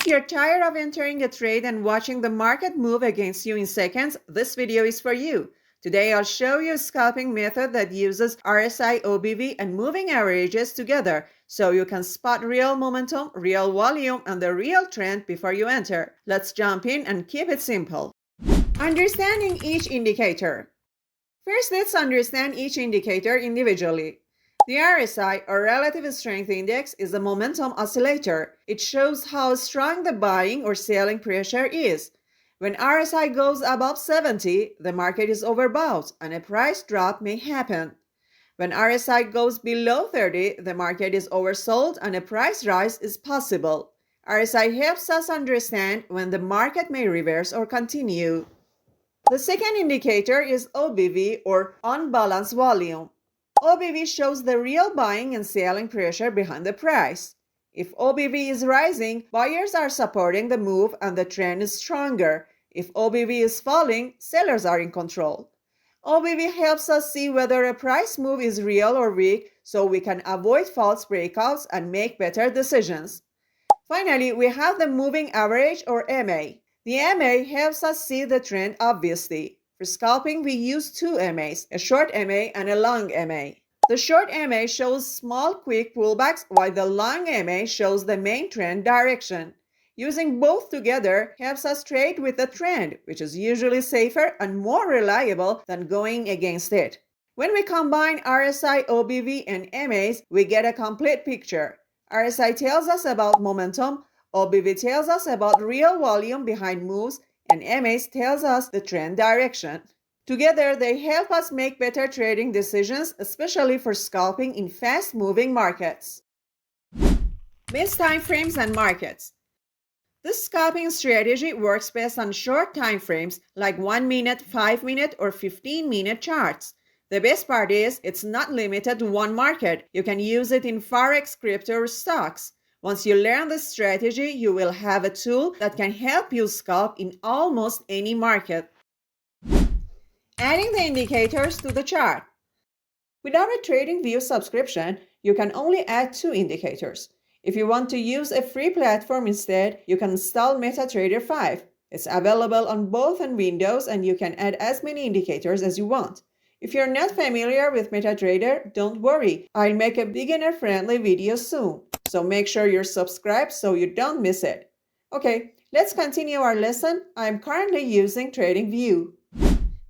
If you're tired of entering a trade and watching the market move against you in seconds, this video is for you. Today I'll show you a scalping method that uses RSI OBV and moving averages together so you can spot real momentum, real volume, and the real trend before you enter. Let's jump in and keep it simple. Understanding each indicator. First, let's understand each indicator individually. The RSI, or Relative Strength Index, is a momentum oscillator. It shows how strong the buying or selling pressure is. When RSI goes above 70, the market is overbought and a price drop may happen. When RSI goes below 30, the market is oversold and a price rise is possible. RSI helps us understand when the market may reverse or continue. The second indicator is OBV, or unbalanced volume. OBV shows the real buying and selling pressure behind the price. If OBV is rising, buyers are supporting the move and the trend is stronger. If OBV is falling, sellers are in control. OBV helps us see whether a price move is real or weak so we can avoid false breakouts and make better decisions. Finally, we have the moving average, or MA. The MA helps us see the trend obviously. For scalping, we use two MAs, a short MA and a long MA. The short MA shows small quick pullbacks while the long MA shows the main trend direction. Using both together helps us trade with the trend, which is usually safer and more reliable than going against it. When we combine RSI, OBV, and MAs, we get a complete picture. RSI tells us about momentum, OBV tells us about real volume behind moves, and MAs tells us the trend direction. Together, they help us make better trading decisions, especially for scalping in fast-moving markets. Best time frames and markets. This scalping strategy works best on short time frames like 1 minute, 5 minute, or 15-minute charts. The best part is it's not limited to one market. You can use it in FOREX, crypto, or stocks. Once you learn this strategy, you will have a tool that can help you scalp in almost any market. Adding the indicators to the chart. Without a TradingView subscription, you can only add 2 indicators. If you want to use a free platform instead, you can install MetaTrader 5. It's available on both on Windows and you can add as many indicators as you want. If you're not familiar with MetaTrader, don't worry. I'll make a beginner-friendly video soon. So make sure you're subscribed so you don't miss it. Okay, let's continue our lesson. I'm currently using TradingView.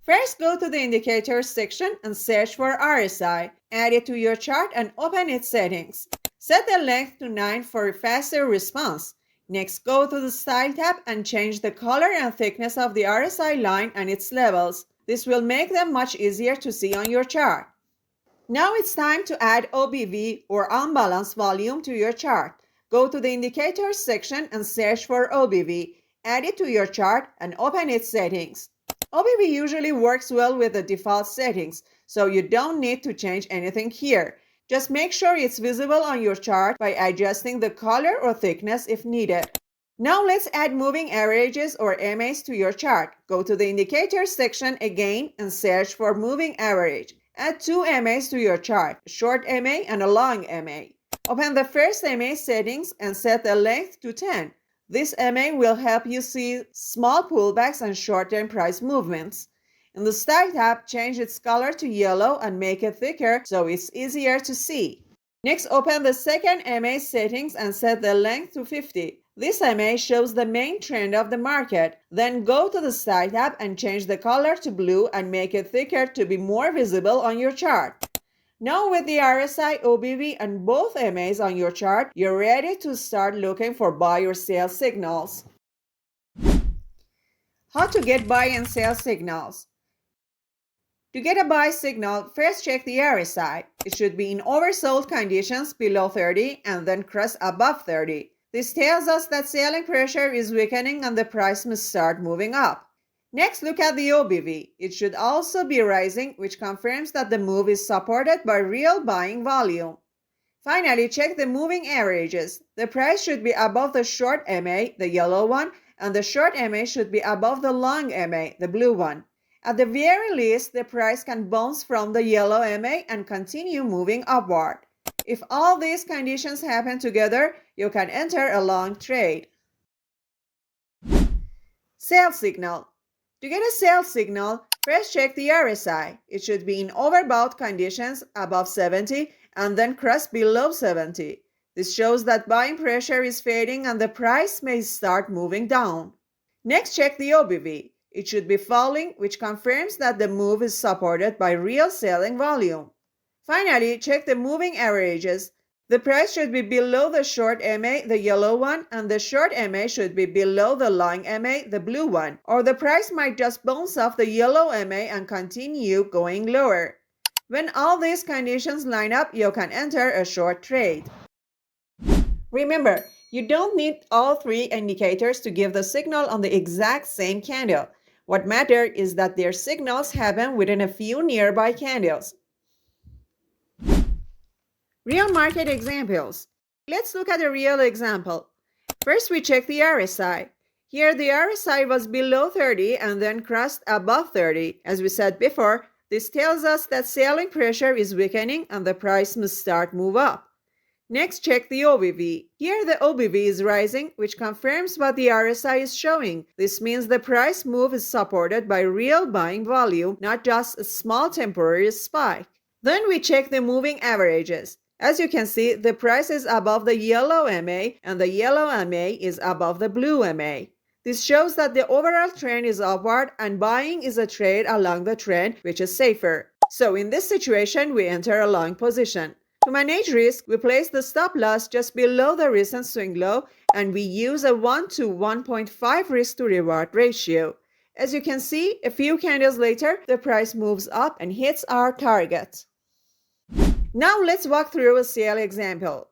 First, go to the Indicators section and search for RSI. Add it to your chart and open its settings. Set the length to 9 for a faster response. Next, go to the Style tab and change the color and thickness of the RSI line and its levels. This will make them much easier to see on your chart. Now it's time to add OBV, or unbalanced volume, to your chart. Go to the Indicators section and search for OBV. Add it to your chart and open its settings. OBV usually works well with the default settings, so you don't need to change anything here. Just make sure it's visible on your chart by adjusting the color or thickness if needed. Now let's add moving averages, or MAs, to your chart. Go to the Indicators section again and search for moving average. Add 2 MAs to your chart, a short MA and a long MA. Open the first MA settings and set the length to 10. This MA will help you see small pullbacks and short-term price movements. In the Style tab, change its color to yellow and make it thicker so it's easier to see. Next, open the second MA settings and set the length to 50. This MA shows the main trend of the market. Then go to the Style tab and change the color to blue and make it thicker to be more visible on your chart. Now with the RSI, OBV, and both MAs on your chart, you're ready to start looking for buy or sell signals. How to get buy and sell signals. To get a buy signal, first check the RSI. It should be in oversold conditions below 30 and then cross above 30. This tells us that selling pressure is weakening and the price must start moving up. Next, look at the OBV. It should also be rising, which confirms that the move is supported by real buying volume. Finally, check the moving averages. The price should be above the short MA, the yellow one, and the short MA should be above the long MA, the blue one. At the very least, the price can bounce from the yellow MA and continue moving upward. If all these conditions happen together, you can enter a long trade. Sell signal. To get a sell signal, first check the RSI. It should be in overbought conditions above 70 and then cross below 70. This shows that buying pressure is fading and the price may start moving down. Next, check the OBV. It should be falling, which confirms that the move is supported by real selling volume. Finally, check the moving averages. The price should be below the short MA, the yellow one, and the short MA should be below the long MA, the blue one, or the price might just bounce off the yellow MA and continue going lower. When all these conditions line up, you can enter a short trade. Remember, you don't need all three indicators to give the signal on the exact same candle. What matters is that their signals happen within a few nearby candles. Real market examples. Let's look at a real example. First, we check the RSI. Here, the RSI was below 30 and then crossed above 30. As we said before, this tells us that selling pressure is weakening and the price must start move up. Next, check the OBV. Here, the OBV is rising, which confirms what the RSI is showing. This means the price move is supported by real buying volume, not just a small temporary spike. Then we check the moving averages. As you can see, the price is above the yellow MA and the yellow MA is above the blue MA. This shows that the overall trend is upward and buying is a trade along the trend, which is safer. So in this situation, we enter a long position. To manage risk, we place the stop loss just below the recent swing low and we use a 1 to 1.5 risk to reward ratio. As you can see, a few candles later, the price moves up and hits our target. Now let's walk through a sell example.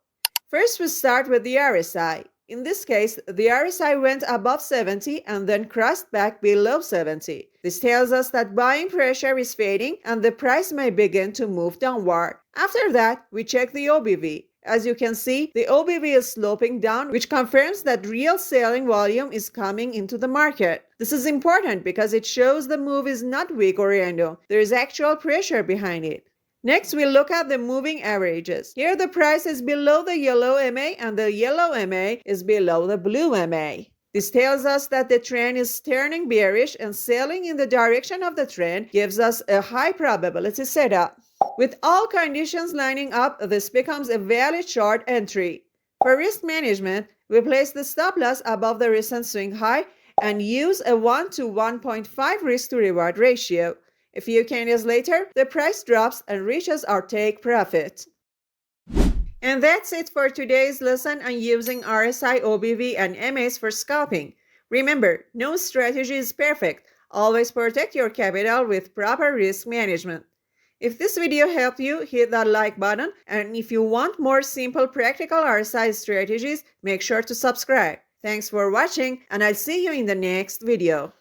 First, we start with the RSI. In this case, the RSI went above 70 and then crossed back below 70. This tells us that buying pressure is fading and the price may begin to move downward. After that, we check the OBV. As you can see, the OBV is sloping down, which confirms that real selling volume is coming into the market. This is important because it shows the move is not weak or random. There is actual pressure behind it. Next, we look at the moving averages. Here, the price is below the yellow MA and the yellow MA is below the blue MA. This tells us that the trend is turning bearish and selling in the direction of the trend gives us a high probability setup. With all conditions lining up, this becomes a valid short entry. For risk management, we place the stop loss above the recent swing high and use a 1 to 1.5 risk to reward ratio. A few candles later, the price drops and reaches our take profit. And that's it for today's lesson on using RSI, OBV, and MAs for scalping. Remember, no strategy is perfect. Always protect your capital with proper risk management. If this video helped you, hit that like button, and if you want more simple practical RSI strategies, make sure to subscribe. Thanks for watching, and I'll see you in the next video.